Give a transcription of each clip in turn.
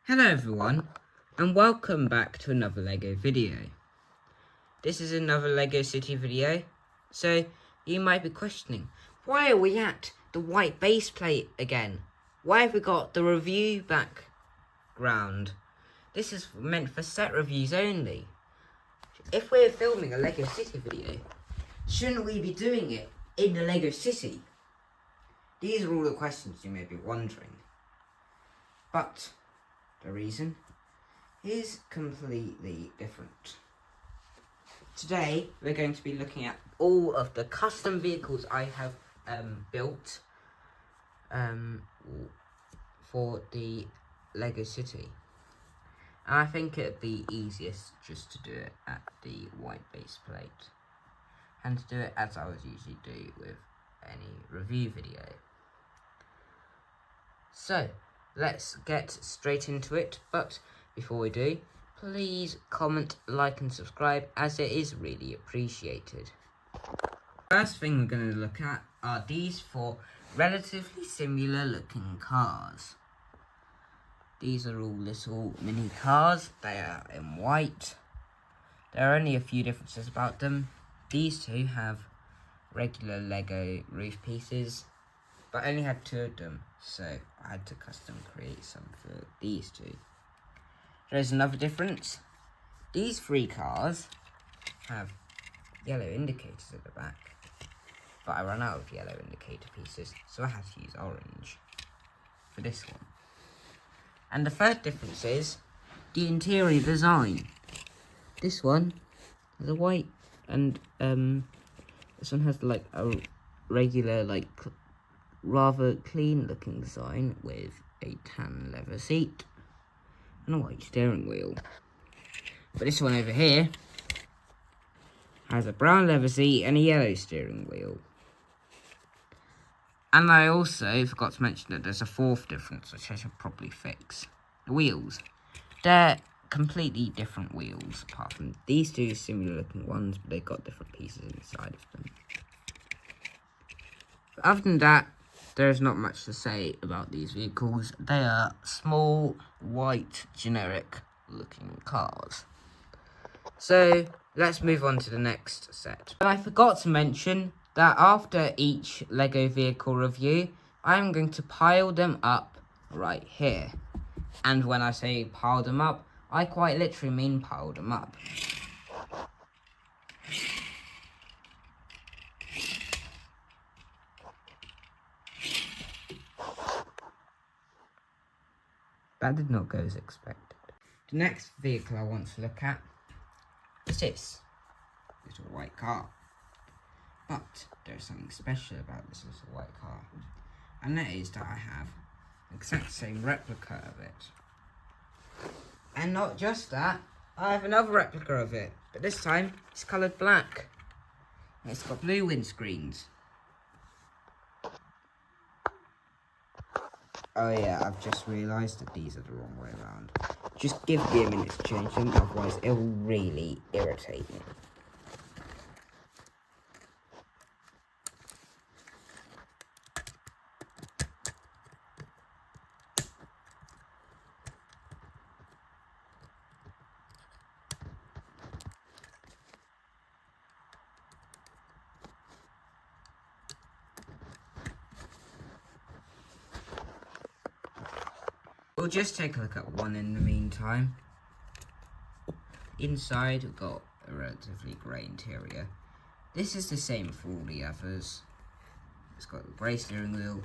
Hello everyone, and welcome back to another LEGO video. This is another LEGO City video, so you might be questioning, why are we at the white base plate again? Why have we got the review background? This is meant for set reviews only. If we're filming a LEGO City video, shouldn't we be doing it in the LEGO City? These are all the questions you may be wondering. But the reason is completely different. Today, we're going to be looking at all of the custom vehicles I have built for the LEGO City. And I think it'd be easiest just to do it at the white base plate. And to do it as I would usually do with any review video. So, let's get straight into it, but before we do, please comment, like and subscribe, as it is really appreciated. First thing we're going to look at are these four relatively similar looking cars. These are all little mini cars. They are in white. There are only a few differences about them. These two have regular LEGO roof pieces, but I only had two of them, so I had to custom create some for these two. There's another difference. These three cars have yellow indicators at the back, but I ran out of yellow indicator pieces, so I had to use orange for this one. And the third difference is the interior design. This one has a white, and this one has like a regular, like rather clean looking design with a tan leather seat and a white steering wheel. But this one over here has a brown leather seat and a yellow steering wheel. And I also forgot to mention that there's a fourth difference, which I should probably fix. The wheels. They're completely different wheels, apart from these two similar looking ones, but they've got different pieces inside of them. But other than that, there's not much to say about these vehicles. They are small, white, generic looking cars. So, let's move on to the next set. And I forgot to mention that after each LEGO vehicle review, I'm going to pile them up right here. And when I say pile them up, I quite literally mean pile them up. That did not go as expected. The next vehicle I want to look at is this little white car. But there's something special about this little white car. And that is that I have the exact same replica of it. And not just that, I have another replica of it. But this time, it's coloured black. And it's got blue windscreens. Oh yeah, I've just realised that these are the wrong way around. Just give me a minute to change them, otherwise it will really irritate me. We'll just take a look at one in the meantime. Inside, we've got a relatively grey interior. This is the same for all the others. It's got the grey steering wheel,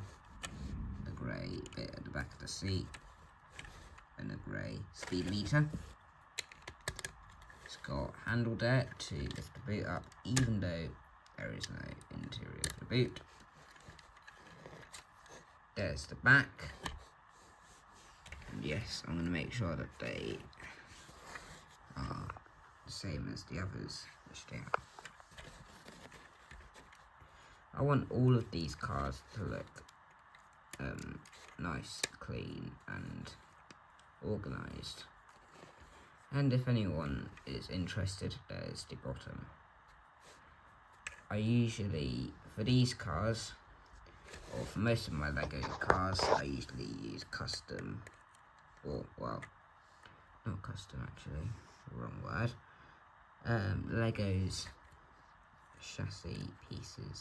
the grey bit at the back of the seat, and a grey speed meter. It's got handle there to lift the boot up, even though there is no interior for the boot. There's the back. And yes, I'm going to make sure that they are the same as the others, which they are. I want all of these cars to look nice, clean and organised. And if anyone is interested, there's the bottom. I usually, for these cars, or for most of my LEGO cars, I usually use custom or, well, not custom actually, wrong word. Legos chassis pieces.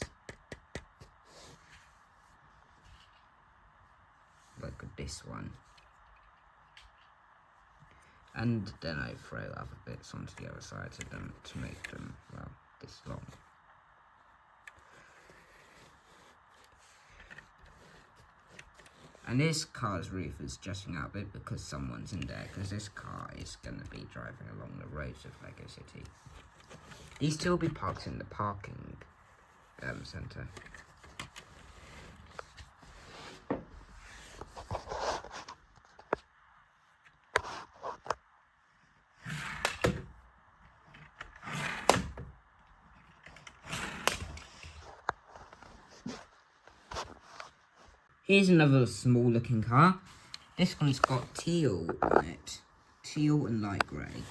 Like this one. And then I throw other bits onto the other side to make them, well, this long. And this car's roof is jutting out a bit because someone's in there, because this car is going to be driving along the roads of Lego City. These two will be parked in the parking centre. Here's another small looking car. This one's got teal on it. Teal and light grey.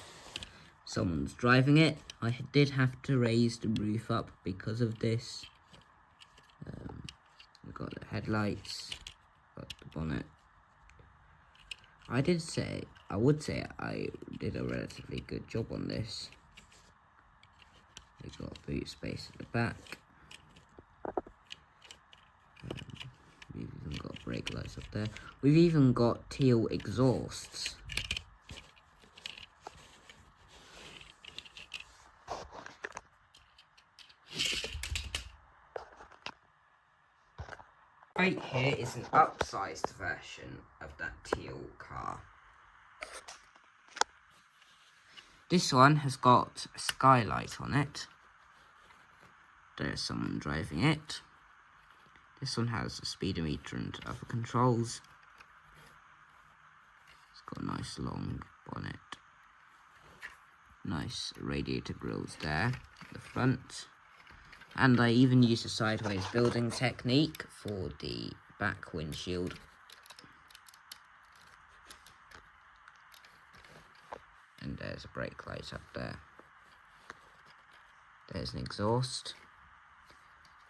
Someone's driving it. I did have to raise the roof up because of this. We've got the headlights, got the bonnet. I would say I did a relatively good job on this. We've got boot space at the back. We've even got brake lights up there. We've even got teal exhausts. Right here is an upsized version of that teal car. This one has got a skylight on it. There's someone driving it. This one has a speedometer and other controls. It's got a nice long bonnet. Nice radiator grills there at the front. And I even used a sideways building technique for the back windshield. And there's a brake light up there. There's an exhaust.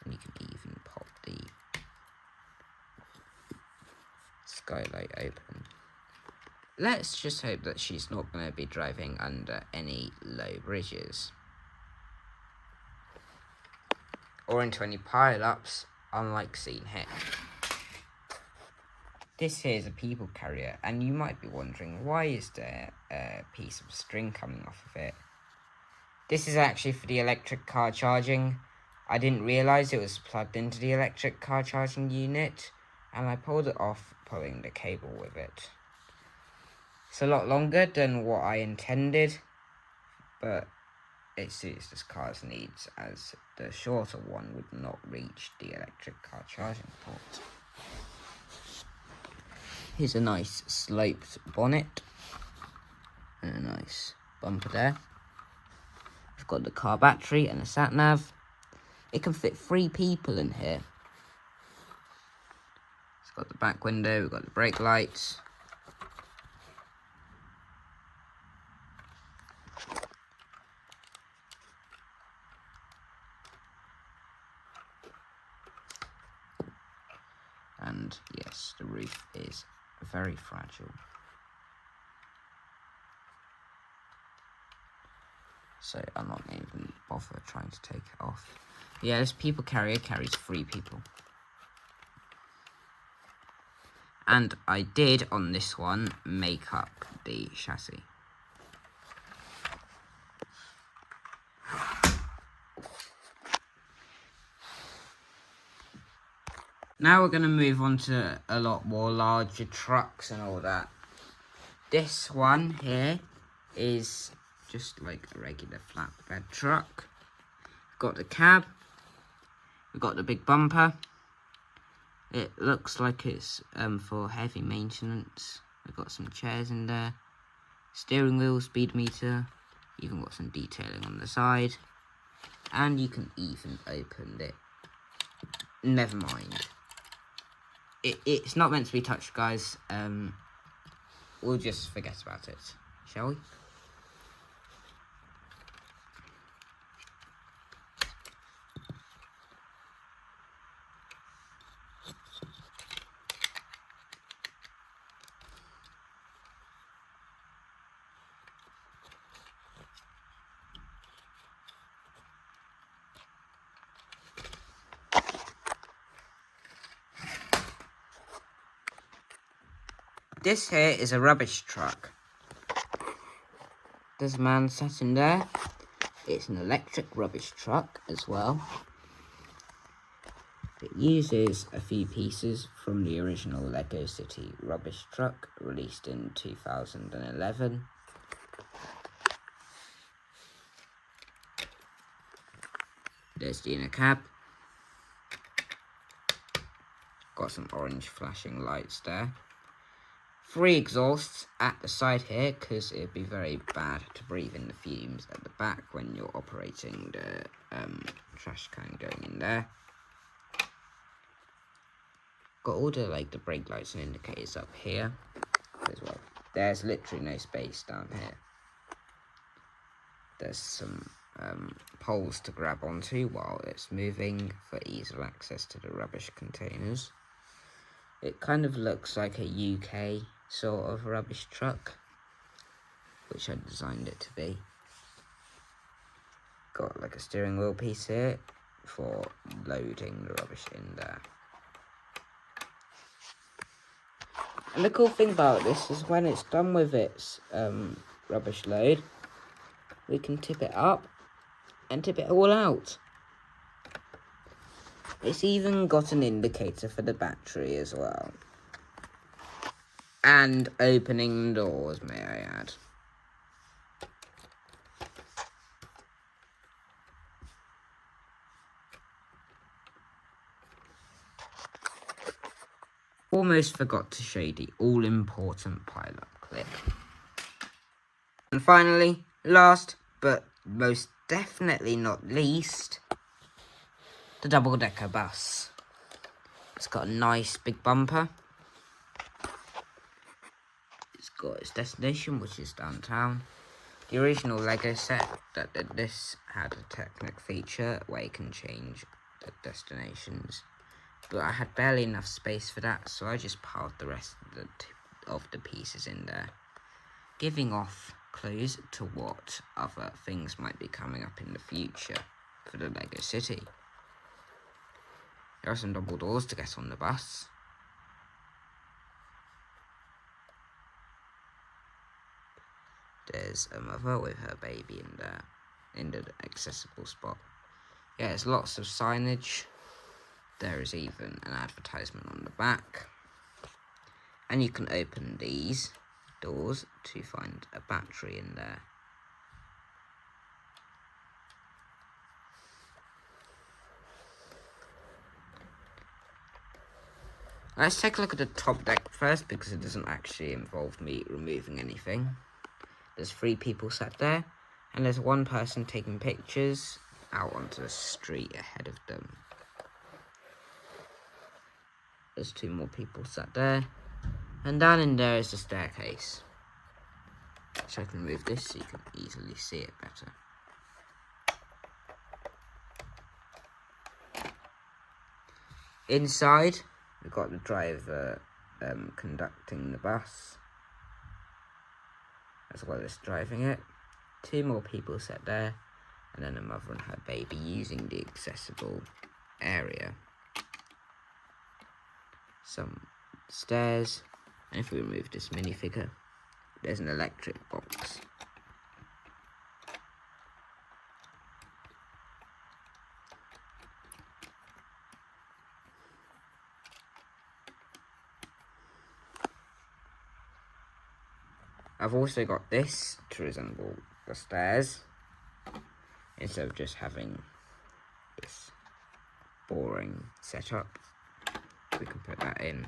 And you can even pop the skylight open. Let's just hope that she's not going to be driving under any low bridges. Or into any pile-ups, unlike seen here. This here is a people carrier, and you might be wondering, why is there a piece of string coming off of it? This is actually for the electric car charging. I didn't realise it was plugged into the electric car charging unit, and I pulled it off, pulling the cable with it. It's a lot longer than what I intended, but it suits this car's needs, as the shorter one would not reach the electric car charging port. Here's a nice sloped bonnet and a nice bumper there. We've got the car battery and a sat nav. It can fit 3 people in here. It's got the back window, we've got the brake lights. And yes, the roof is very fragile. So I'm not going to even bother trying to take it off. Yeah, this people carrier carries 3 people. And I did, on this one, make up the chassis. Now we're going to move on to a lot more larger trucks and all that. This one here is just like a regular flatbed truck. We've got the cab. We've got the big bumper. It looks like it's for heavy maintenance. We've got some chairs in there. Steering wheel, speed meter. Even got some detailing on the side. And you can even open it. Never mind. It's not meant to be touched, guys. We'll just forget about it, shall we? This here is a rubbish truck. There's a man sat in there. It's an electric rubbish truck as well. It uses a few pieces from the original Lego City rubbish truck, released in 2011. There's the inner cab. Got some orange flashing lights there. 3 exhausts at the side here, because it'd be very bad to breathe in the fumes at the back when you're operating the trash can going in there. Got all the the brake lights and indicators up here as well. There's literally no space down here. There's some poles to grab onto while it's moving for easy access to the rubbish containers. It kind of looks like a UK sort of rubbish truck, which I designed it to be. Got like a steering wheel piece here for loading the rubbish in there. And the cool thing about this is when it's done with its rubbish load, we can tip it up and tip it all out. It's even got an indicator for the battery as well. And opening doors, may I add. Almost forgot to show you the all-important pilot clip. And finally, last but most definitely not least, the double-decker bus. It's got a nice big bumper. It's got its destination, which is downtown. The original Lego set that did this had a technic feature where you can change the destinations. But I had barely enough space for that, so I just piled the rest of the pieces in there, giving off clues to what other things might be coming up in the future for the Lego City. There are some double doors to get on the bus. There's a mother with her baby in there, in the accessible spot. Yeah, there's lots of signage. There is even an advertisement on the back. And you can open these doors to find a battery in there. Let's take a look at the top deck first, because it doesn't actually involve me removing anything. There's 3 people sat there, and there's 1 person taking pictures out onto the street ahead of them. There's 2 more people sat there, and down in there is the staircase. So I can move this so you can easily see it better. Inside, we've got the driver conducting the bus, as well as driving it. 2 more people sat there, and then a mother and her baby using the accessible area. Some stairs, and if we remove this minifigure, there's an electric box. I've also got this to resemble the stairs, instead of just having this boring setup. We can put that in.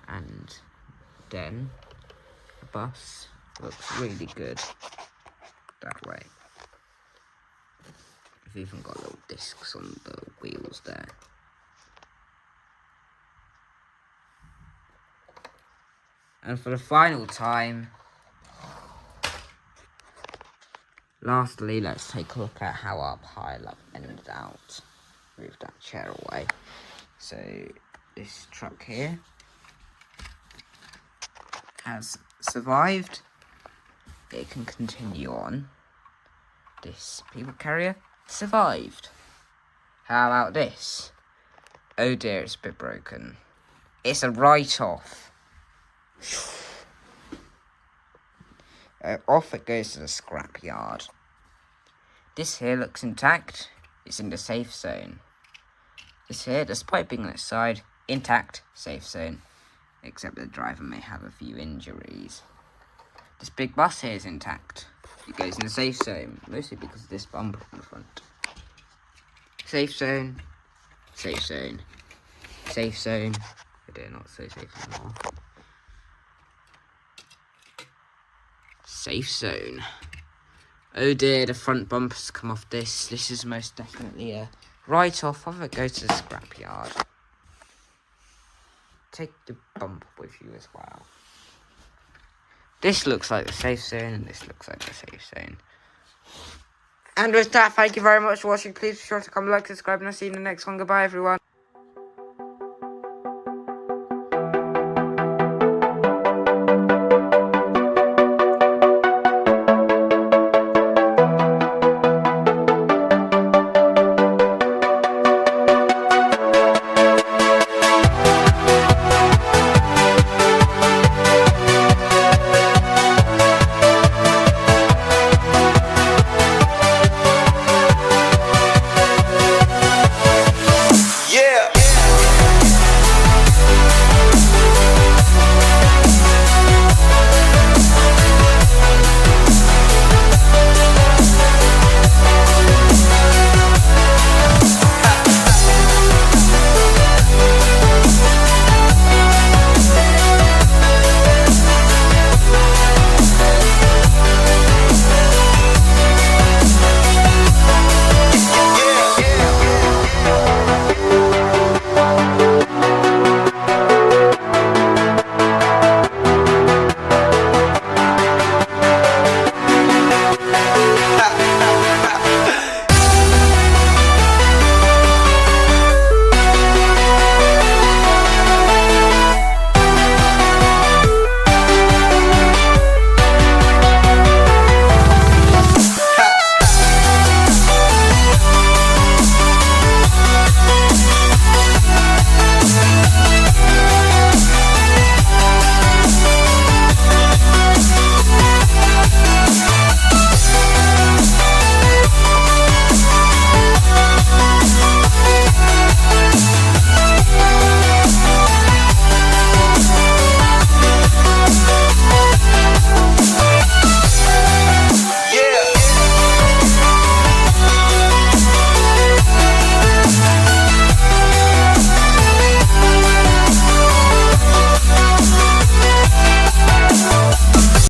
And then the bus looks really good that way. We've even got little discs on the wheels there. And for the final time, lastly, let's take a look at how our pile-up ended out. Move that chair away. So, this truck here has survived. It can continue on. This people carrier survived. How about this? Oh dear, it's a bit broken. It's a write-off. Off it goes to the scrapyard. This here looks intact. It's in the safe zone. This here, despite being on its side, intact, safe zone. Except the driver may have a few injuries. This big bus here is intact. It goes in the safe zone, mostly because of this bumper in the front. Safe zone, safe zone, safe zone. I dare not say safe anymore. Safe zone. Oh dear, the front bumper's come off this. This is most definitely a write-off. I'll go to the scrapyard. Take the bumper with you as well. This looks like the safe zone, and this looks like the safe zone. And with that, thank you very much for watching. Please be sure to comment, like, subscribe, and I'll see you in the next one. Goodbye, everyone.